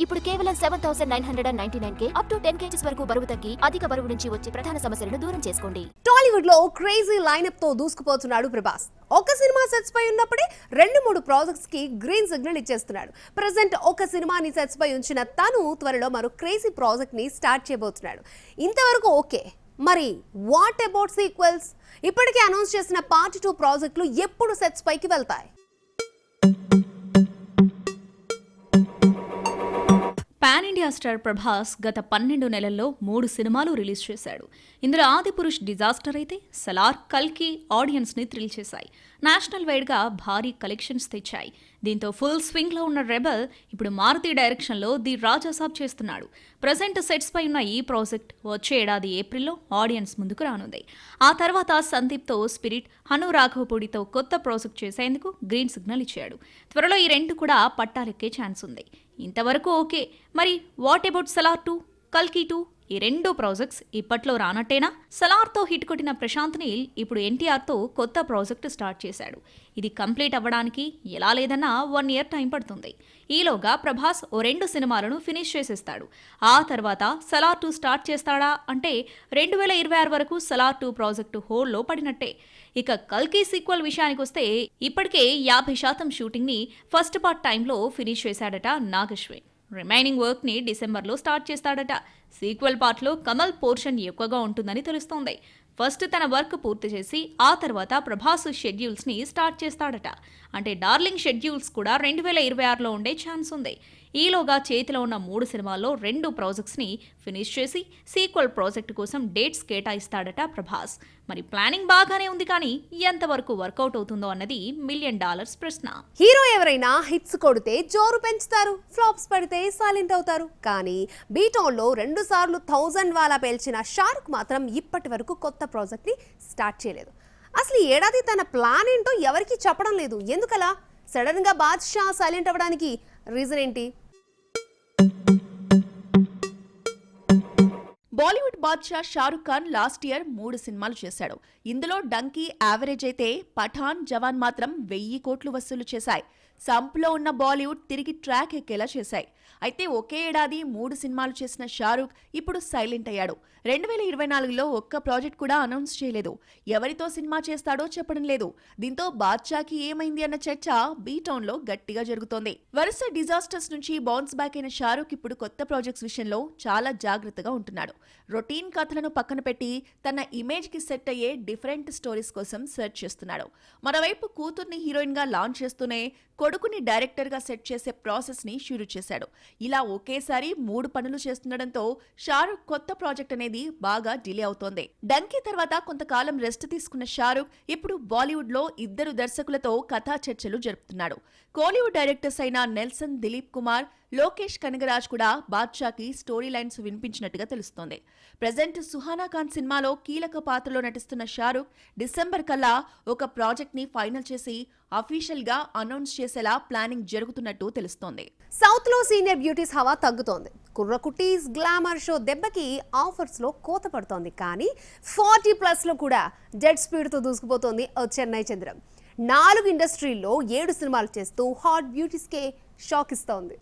ఇప్పుడు కేవలం 7,999K up to 10 kgs వరకు బరువు తగ్గి అధిక బరువు నుంచి వచ్చే ప్రధాన సమస్యలను దూరం చేసుకోండి. టాలీవుడ్ లో క్రేజీ లైనప్ తో దూసుకుపోతున్నాడు ప్రభాస్. ఒక సినిమా సెట్స్ పై ఉన్నప్పుడే 2-3 ప్రాజెక్ట్స్ కి గ్రీన్ సిగ్నల్ ఇచ్చేస్తున్నాడు. ప్రెజెంట్ ఒక సినిమాని సెట్స్ పై ఉంచిన తను త్వరలో మరో క్రేజీ ప్రాజెక్ట్ ని స్టార్ట్ చేయబోతున్నాడు. ఇంతవరకు ఓకే, మరి వాట్ అబౌట్ సీక్వెల్స్? ఇప్పటికే అనౌన్స్ చేసిన పార్ట్ 2 ప్రాజెక్టులు ఎప్పుడు సెట్స్ పైకి వెళ్తాయి? పాన్ ఇండియా స్టార్ ప్రభాస్ గత 12 నెలల్లో 3 సినిమాలు రిలీజ్ చేశాడు. ఇందులో ఆదిపురుష్ డిజాస్టర్ అయితే సలార్, కల్కి ఆడియన్స్ ని థ్రిల్ చేశాయి. నేషనల్ వైడ్ గా భారీ కలెక్షన్స్ తెచ్చాయి. దీంతో ఫుల్ స్వింగ్ లో ఉన్న రెబల్ ఇప్పుడు మారుతి డైరెక్షన్ లో ది రాజాసాబ్ చేస్తున్నాడు. ప్రజెంట్ సెట్స్ పై ఉన్న ఈ ప్రాజెక్ట్ వచ్చే ఏడాది ఏప్రిల్లో ఆడియన్స్ ముందుకు రానుంది. ఆ తర్వాత సందీప్ తో స్పిరిట్, హను రాఘవపూడితో కొత్త ప్రాజెక్ట్ చేసేందుకు గ్రీన్ సిగ్నల్ ఇచ్చాడు. త్వరలో ఈ రెండు కూడా పట్టాలెక్కే ఛాన్స్ ఉంది. ఇంతవరకు ఓకే, మరి వాట్ అబౌట్ సలార్ 2, కల్కి 2? ఈ 2 ప్రాజెక్ట్స్ ఇప్పట్లో రానట్టేనా? సలార్తో హిట్ కొట్టిన ప్రశాంత్ నీల్ ఇప్పుడు ఎన్టీఆర్తో కొత్త ప్రాజెక్ట్ స్టార్ట్ చేశాడు. ఇది కంప్లీట్ అవ్వడానికి ఎలా లేదన్నా 1 year టైం పడుతుంది. ఈలోగా ప్రభాస్ ఓ 2 సినిమాలను ఫినిష్ చేసేస్తాడు. ఆ తర్వాత సలార్ 2 స్టార్ట్ చేస్తాడా అంటే 2026 వరకు సలార్ 2 ప్రాజెక్టు హోల్డ్లో పడినట్టే. ఇక కల్కి సీక్వెల్ విషయానికి వస్తే ఇప్పటికే 50% షూటింగ్ని ఫస్ట్ పార్ట్ టైంలో ఫినిష్ చేశాడట నాగశ్విన్. రిమైనింగ్ వర్క్ని డిసెంబర్లో స్టార్ట్ చేస్తాడట. సీక్వెల్ పార్ట్లో కమల్ పోర్షన్ ఎక్కువగా ఉంటుందని తెలుస్తోంది. ఫస్ట్ తన వర్క్ పూర్తి చేసి ఆ తర్వాత ప్రభాస్ షెడ్యూల్స్ని స్టార్ట్ చేస్తాడట. అంటే డార్లింగ్ షెడ్యూల్స్ కూడా 2026లో ఉండే ఛాన్స్ ఉంది. ఈలోగా చేతిలో ఉన్న 3 సినిమాల్లో 2 ప్రాజెక్ట్స్ని ఫినిష్ చేసి సీక్వెల్ ప్రాజెక్ట్ కోసం డేట్స్ కేటాయిస్తాడట ప్రభాస్. మరి ప్లానింగ్ బాగానే ఉంది, కానీ ఎంతవరకు వర్కౌట్ అవుతుందో అన్నది $1 million ప్రశ్న. హీరో ఎవరైనా హిట్స్ కొడితే జోరు పెంచుతారు, ఫ్లాప్స్ పడితే సైలెంట్ అవుతారు. కానీ బీటౌన్ లో 2 సార్లు 1000 వాలా పేల్చిన షారుఖ్ మాత్రం ఇప్పటి వరకు కొత్త ప్రాజెక్ట్ ని స్టార్ట్ చేయలేదు. అసలు ఈ ఏడాది తన ప్లాన్ ఏంటో ఎవరికి చెప్పడం లేదు. ఎందుకలా? సడన్ గా బాద్షా సైలెంట్ అవ్వడానికి రీజన్ ఏంటి? బాలీవుడ్ బాద్షా షారుఖ్ ఖాన్ లాస్ట్ ఇయర్ 3 సినిమాలు చేశాడు. ఇందులో డంకీ యావరేజ్ అయితే పఠాన్, జవాన్ మాత్రం 1000 కోట్లు వసూలు చేశాయి. సంపులో ఉన్న బాలీవుడ్ తిరిగి ట్రాక్ ఎక్కేలా చేశాయి. అయితే ఒకే ఏడాది 3 సినిమాలు చేసిన షారుఖ్ ఇప్పుడు సైలెంట్ అయ్యాడు. 2024లో ఒక్క ప్రాజెక్ట్ కూడా అనౌన్స్ చేయలేదు. ఎవరితో సినిమా చేస్తాడో చెప్పడం లేదు. దీంతో బాద్షాకి ఏమైంది అన్న చర్చ బీటౌన్లో గట్టిగా జరుగుతోంది. వరుస డిజాస్టర్స్ నుంచి బౌన్స్ బ్యాక్ అయిన షారుఖ్ ఇప్పుడు కొత్త ప్రాజెక్ట్స్ విషయంలో చాలా జాగ్రత్తగా ఉంటున్నాడు. రొటీన్ కథలను పక్కన పెట్టి తన ఇమేజ్ కి సెట్ అయ్యే డిఫరెంట్ స్టోరీస్ కోసం సెర్చ్ చేస్తున్నాడు. మరోవైపు కూతుర్ని హీరోయిన్ గా లాంచ్ చేస్తూనే కొడుకుని డైరెక్టర్ గా సెట్ చేసే ప్రాసెస్ ని షురూ చేశాడు. ఇలా ఒకేసారి 3 పనులు చేస్తుండడంతో షారుఖ్ కొత్త ప్రాజెక్ట్ అనేది బాగా డిలే అవుతోంది. డంకీ తర్వాత కొంతకాలం రెస్ట్ తీసుకున్న షారుఖ్ ఇప్పుడు బాలీవుడ్ లో 2 దర్శకులతో కథా చర్చలు జరుపుతున్నాడు. కోలీవుడ్ డైరెక్టర్స్ అయిన నెల్సన్ దిలీప్ కుమార్, లోకేష్ కనగరాజ్ కూడా బాద్షాకి స్టోరీ లైన్స్ వినిపించినట్టుగా తెలుస్తోంది. ప్రెజెంట్ సుహానా ఖాన్ సినిమాలో కీలక పాత్రలో నటిస్తున్న షారుఖ్ డిసెంబర్ కల్లా ఒక ప్రాజెక్ట్ ని ఫైనల్ చేసి అఫీషియల్ గా అనౌన్స్ చేసేలా ప్లానింగ్ జరుగుతున్నట్టు తెలుస్తోంది. సౌత్ లో సీనియర్ బ్యూటీస్ హవా తగ్గుతోంది. కుర్ర కుటీస్ గ్లామర్ షో దెబ్బకి ఆఫర్స్ లో కోత పడుతోంది. కానీ 40+ లో కూడా జెట్ స్పీడ్ తో దూసుకుపోతోంది చెన్నై చంద్రం. 4 ఇండస్ట్రీల్లో 7 సినిమాలు చేస్తూ హాట్ బ్యూటీస్ కే షాక్ ఇస్తోంది.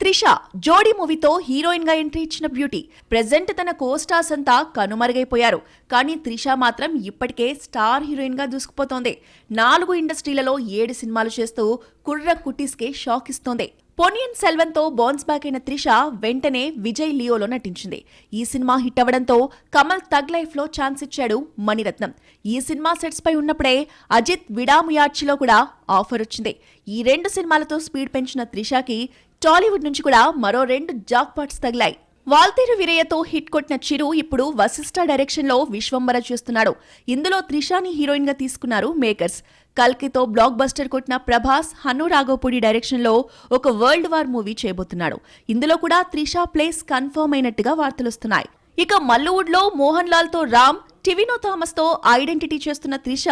త్రిష జోడీ మూవీతో హీరోయిన్ గా ఎంట్రీ ఇచ్చిన బ్యూటీ. ప్రెజెంట్ తన కోస్టార్స్ అంతా కనుమరుగైపోయారు. కానీ త్రిష మాత్రం ఇప్పటికే స్టార్ హీరోయిన్ గా దూసుకుపోతోంది. 4 ఇండస్ట్రీలలో 7 సినిమాలు చేస్తూ కుర్ర కుటీస్కే షాక్ ఇస్తోంది. పొన్నియిన్ సెల్వన్ తో బౌన్స్ బ్యాక్ అయిన త్రిష వెంటనే విజయ్ లియోలో నటించింది. ఈ సినిమా హిట్ అవ్వడంతో కమల్ తగ్ లైఫ్ లో ఛాన్స్ ఇచ్చాడు మణిరత్నం. ఈ సినిమా సెట్స్ పై ఉన్నప్పుడే అజిత్ విడాముయార్చిలో కూడా ఆఫర్ వచ్చింది. ఈ 2 సినిమాలతో స్పీడ్ పెంచిన త్రిషకి టాలీవుడ్ నుంచి కూడా మరో 2 జాక్ పాట్స్ తగిలాయి. వాల్తేరు వీరయ్యతో హిట్ కొట్టిన చిరు ఇప్పుడు వశిష్ఠ డైరెక్షన్ లో విశ్వంబర చేస్తున్నాడు. ఇందులో త్రిషాని హీరోయిన్ గా తీసుకున్నారు మేకర్స్. కల్కితో బ్లాక్ బస్టర్ కొట్టిన ప్రభాస్ హను రాఘవపూడి డైరెక్షన్ లో ఒక వరల్డ్ వార్ మూవీ చేయబోతున్నాడు. ఇందులో కూడా త్రిష ప్లేస్ కన్ఫర్మ్ అయినట్టుగా వార్తలొస్తున్నాయి. ఇక మల్లువుడ్ లో మోహన్ లాల్ తో రామ్, టివినో థామస్ తో ఐడెంటిటీ చేస్తున్న త్రిష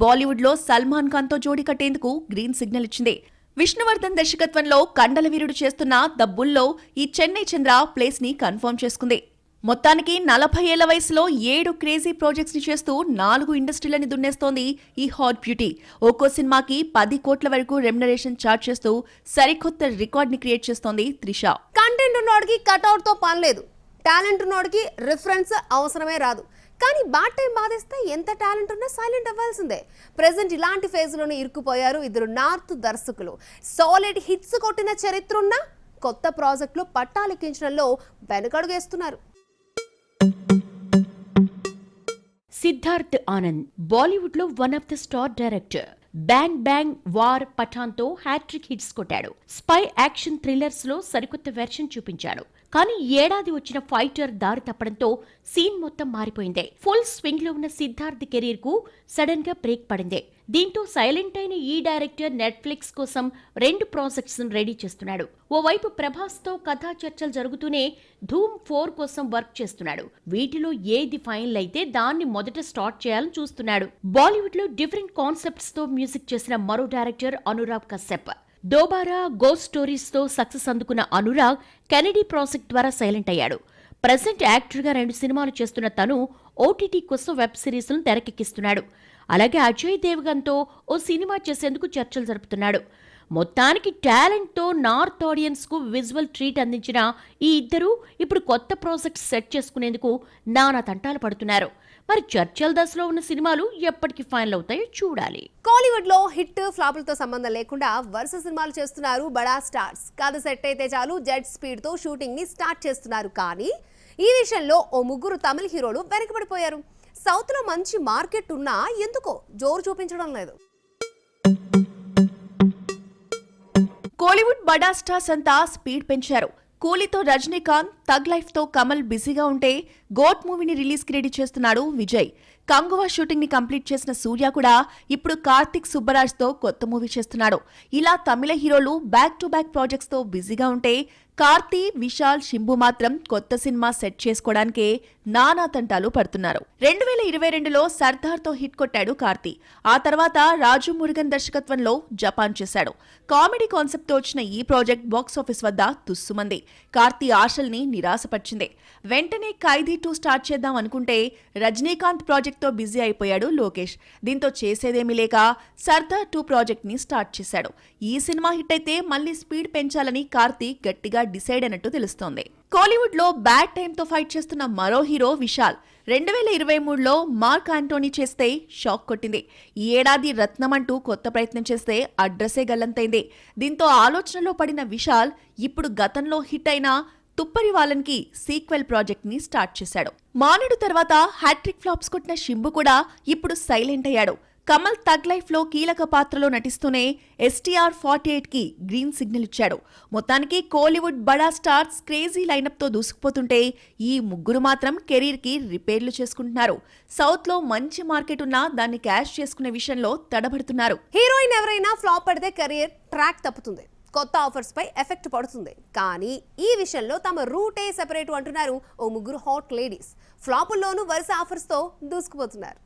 బాలీవుడ్ లో సల్మాన్ ఖాన్ తో జోడీ కట్టేందుకు గ్రీన్ సిగ్నల్ ఇచ్చింది. విష్ణువర్ధన్ దర్శకత్వంలో కండలవీరుడు చేస్తున్న ద బుల్లో ఈ చెన్నై చంద్ర ప్లేస్ ని కన్ఫర్మ్ చేసుకుంది. మొత్తానికి 40 ఏళ్ల వయసులో 7 క్రేజీ ప్రాజెక్ట్స్ ని చేస్తూ 4 ఇండస్ట్రీలని దున్నేస్తోంది ఈ హాట్ బ్యూటీ. ఒక్కో సినిమాకి 10 కోట్ల వరకు రెమ్యునరేషన్ చార్జ్ చేస్తూ సరికొత్త రికార్డ్ ని క్రియేట్ చేస్తోంది త్రిష. కంటెంట్ ఉన్నోడికి కట్అవుట్ తో పని లేదు, టాలెంట్ ఉన్నోడికి రిఫరెన్స్ అవసరమే రాదు. కానీ బ్యాడ్ టైం బాధిస్తే ఎంత టాలెంట్ ఉన్నా సైలెంట్ అవ్వాల్సిందే. ప్రెసెంట్ ఇలాంటి ఫేజ్ లోనే ఇరుక్కుపోయారు ఇద్దరు నార్త్ దర్శకులు. సాలిడ్ హిట్స్ కొట్టిన చరిత్ర ఉన్న కొత్త ప్రాజెక్టులు పట్టాలెక్కించడంలో వెనుకడుగేస్తున్నారు. సిద్ధార్థ్ ఆనంద్ బాలీవుడ్ లో one of the star director. Bang Bang War Pathaan తో హ్యాట్రిక్ హిట్స్ కొట్టాడు. స్పై యాక్షన్ థ్రిల్లర్స్ లో సరికొత్త వెర్షన్ చూపించాడు. కానీ ఏడాది వచ్చిన ఫైటర్ దారి తప్పడంతో సీన్ మొత్తం మారిపోయింది. ఫుల్ స్వింగ్ లో ఉన్న సిద్ధార్థ్ కెరీర్ కు సడన్ గా బ్రేక్ పడింది. దీంతో సైలెంట్ అయిన ఈ డైరెక్టర్ నెట్ఫ్లిక్స్ కోసం 2 ప్రాజెక్ట్స్ రెడీ చేస్తున్నాడు. ఓవైపు ప్రభాస్ తో కథా చర్చలు జరుగుతూనే ధూమ్ 4 కోసం వర్క్ చేస్తున్నాడు. వీటిలో ఏది ఫైనల్ అయితే దాన్ని మొదట స్టార్ట్ చేయాలని చూస్తున్నాడు. బాలీవుడ్ లో డిఫరెంట్ కాన్సెప్ట్స్ తో మ్యూజిక్ చేసిన మరో director Anurag Kashyap. Dobaara, ghost stories తో సక్సెస్ అందుకున్న అనురాగ్ కెనడీ ప్రాజెక్ట్ ద్వారా సైలెంట్ అయ్యాడు. ప్రెసెంట్ యాక్టర్ గా 2 సినిమాలు చేస్తున్న తను ఓటీటీ కోసం వెబ్ సిరీస్ ను తెరకెక్కిస్తున్నాడు. అలాగే అజయ్ దేవగన్ తో ఓ సినిమా చేసేందుకు చర్చలు జరుపుతున్నాడు. మొత్తానికి టాలెంట్ తో నార్త్ ఆడియన్స్ కు విజువల్ ట్రీట్ అందించిన ఈ ఇద్దరు ఇప్పుడు కొత్త ప్రాజెక్ట్ సెట్ చేసుకునేందుకు నానా తంటాలు పడుతున్నారు. మరి చర్చల దశలో ఉన్న సినిమాలు ఎప్పటికి ఫైనల్ అవుతాయో చూడాలి. కోలీవుడ్ లో హిట్ ఫ్లాపులతో సంబంధం లేకుండా వరుస సినిమాలు చేస్తున్నారు బడా స్టార్స్. కథ సెట్ అయితే చాలు జెట్ స్పీడ్ తో షూటింగ్ ని స్టార్ట్ చేస్తున్నారు. కానీ ఈ విషయంలో ఓ 3 తమిళ హీరోలు వెనకబడిపోయారు. సౌత్ లో మంచి మార్కెట్ ఉన్నా ఎందుకో జోరు చూపించడం లేదు. కోలీవుడ్ బడా స్టార్స్ అంతా స్పీడ్ పెంచారు. కూలీతో రజనీకాంత్, తగ్ లైఫ్ తో కమల్ బిజీగా ఉంటే గోట్ మూవీని రిలీజ్ కి రెడీ చేస్తున్నాడు విజయ్. కంగువా షూటింగ్ ని కంప్లీట్ చేసిన సూర్య కూడా ఇప్పుడు కార్తిక్ సుబ్బరాజ్ తో కొత్త మూవీ చేస్తున్నాడు. ఇలా తమిళ హీరోలు బ్యాక్ టు బ్యాక్ ప్రాజెక్ట్స్ తో బిజీగా ఉంటే కార్తీ, విశాల్, శింబు మాత్రం కొత్త సినిమా సెట్ చేసుకోవడానికే నానా తంటాలు పడుతున్నారు. 2022లో సర్దార్ తో హిట్ కొట్టాడు కార్తీ. ఆ తర్వాత రాజు మురుగన్ దర్శకత్వంలో జపాన్ చేశాడు. కామెడీ కాన్సెప్ట్ తో వచ్చిన ఈ ప్రాజెక్ట్ బాక్సాఫీస్ వద్ద తుస్సుమంది. కార్తీ ఆశల్ని నిరాశపరిచింది. వెంటనే ఖైదీ 2 స్టార్ట్ చేద్దాం అనుకుంటే రజనీకాంత్ ప్రాజెక్ట్ తో బిజీ అయిపోయాడు లోకేష్. దీంతో చేసేదేమీ లేక సర్దార్ 2 ప్రాజెక్ట్ ని స్టార్ట్ చేశాడు. ఈ సినిమా హిట్ అయితే మళ్లీ స్పీడ్ పెంచాలని కార్తీ గట్టిగా డిసైడ్ అయినట్టు తెలుస్తోంది. కోలీవుడ్ లో బ్యాడ్ టైమ్ తో ఫైట్ చేస్తున్న మరో హీరో విశాల్. 2023లో మార్క్ ఆంటోనీ చేస్తే షాక్ కొట్టింది. ఈ ఏడాది రత్నం అంటూ కొత్త ప్రయత్నం చేస్తే అడ్రస్సే గల్లంతైంది. దీంతో ఆలోచనలో పడిన విశాల్ ఇప్పుడు గతంలో హిట్ అయిన తుప్పరి వాలన్కి సీక్వెల్ ప్రాజెక్ట్ ని స్టార్ట్ చేశాడు. మానుడు తర్వాత హ్యాట్రిక్ ఫ్లాప్స్ కొట్టిన శింబు కూడా ఇప్పుడు సైలెంట్ అయ్యాడు. కమల్ తగ్ లైఫ్ లో కీలక పాత్రలో నటిస్తూనే STR 48 కి గ్రీన్ సిగ్నల్ ఇచ్చాడు. మొత్తానికి కోలీవుడ్ బడా స్టార్స్ క్రేజీ లైనప్ తో దూసుకుపోతుంటే ఈ 3 మాత్రం కెరీర్ కి రిపేర్లు చేసుకుంటున్నారు. సౌత్ లో మంచి మార్కెట్ ఉన్నా దాన్ని క్యాష్ చేసుకునే విషయంలో తడబడుతున్నారు. హీరోయిన్ ఎవరైనా ఫ్లాప్ పడితే కెరీర్ ట్రాక్ తప్పుతుంది, కొత్త ఆఫర్స్ పై ఎఫెక్ట్ పడుతుంది. కానీ ఈ విషయంలో తమ రూటే సెపరేట్ అంటున్నారు ఓ 3 హాట్ లేడీస్. ఫ్లాపుల్లోనూ వరుస ఆఫర్స్ తో దూసుకుపోతున్నారు.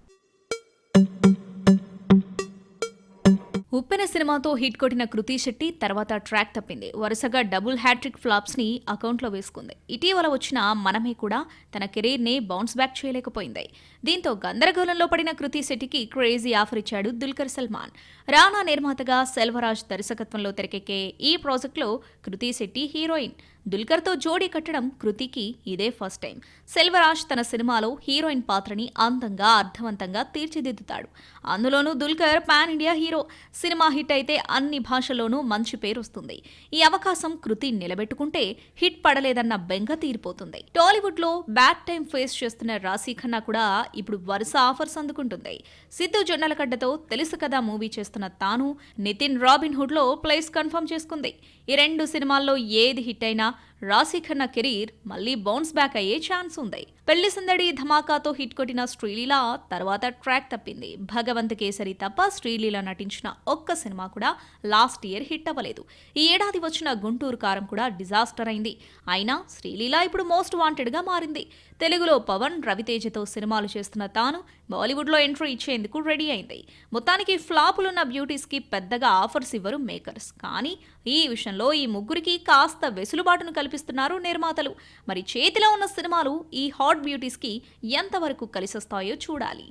ఉప్పెన సినిమాతో హిట్ కొట్టిన కృతి శెట్టి తర్వాత ట్రాక్ తప్పింది. వరుసగా డబుల్ హ్యాట్రిక్ ఫ్లాప్స్ ని అకౌంట్లో వేసుకుంది. ఇటీవల వచ్చిన మనమే కూడా తన కెరీర్ ని బౌన్స్ బ్యాక్ చేయలేకపోయింది. దీంతో గందరగోళంలో పడిన కృతి శెట్టికి క్రేజీ ఆఫర్ ఇచ్చాడు దుల్కర్ సల్మాన్. రానా నిర్మాతగా సెల్వరాజ్ దర్శకత్వంలో తెరకెక్కే ఈ ప్రాజెక్టులో కృతి శెట్టి హీరోయిన్. దుల్కర్తో జోడీ కట్టడం కృతికి ఇదే ఫస్ట్ టైం. సెల్వరాజ్ తన సినిమాలో హీరోయిన్ పాత్రని అందంగా, అర్థవంతంగా తీర్చిదిద్దుతాడు. అందులోనూ Dulquer pan India hero. Cinema hit అయితే అన్ని భాషల్లోనూ మంచి పేరు వస్తుంది. ఈ అవకాశం కృతి నిలబెట్టుకుంటే హిట్ పడలేదన్న బెంగ తీరిపోతుంది. టాలీవుడ్ లో బ్యాడ్ టైం ఫేస్ చేస్తున్న రాశీ ఖన్నా కూడా ఇప్పుడు వరుస ఆఫర్స్ అందుకుంటుంది. సిద్ధు జొన్నలగడ్డతో తెలుసు కదా మూవీ చేస్తున్న తాను నితిన్ రాబిన్ హుడ్ లో ప్లేస్ కన్ఫర్మ్ చేసుకుంది. ఈ 2 సినిమాల్లో ఏది హిట్ అయినా రాశీ ఖన్నా కెరీర్ మళ్లీ బౌన్స్ బ్యాక్ అయ్యే ఛాన్స్ ఉంది. పెళ్లి సందడి, ధమాకాతో హిట్ కొట్టిన శ్రీలీల తర్వాత ట్రాక్ తప్పింది. భగవంత్ కేసరి తప్ప శ్రీలీల నటించిన ఒక్క సినిమా కూడా లాస్ట్ ఇయర్ హిట్ అవ్వలేదు. ఈ ఏడాది వచ్చిన గుంటూరు కారం కూడా డిజాస్టర్ అయింది. అయినా శ్రీలీల ఇప్పుడు మోస్ట్ వాంటెడ్ గా మారింది. తెలుగులో పవన్, రవితేజతో సినిమాలు చేస్తున్న తాను బాలీవుడ్ లో ఎంట్రీ ఇచ్చేందుకు రెడీ అయింది. మొత్తానికి ఫ్లాపులున్న బ్యూటీస్ కి పెద్దగా ఆఫర్స్ ఇవ్వరు మేకర్స్. కానీ ఈ విషయంలో ఈ 3కి కాస్త వెసులుబాటును కల్పిస్తున్నారు నిర్మాతలు. మరి చేతిలో ఉన్న సినిమాలు ఈ హాట్ బ్యూటీస్కి ఎంతవరకు కలిసొస్తాయో చూడాలి.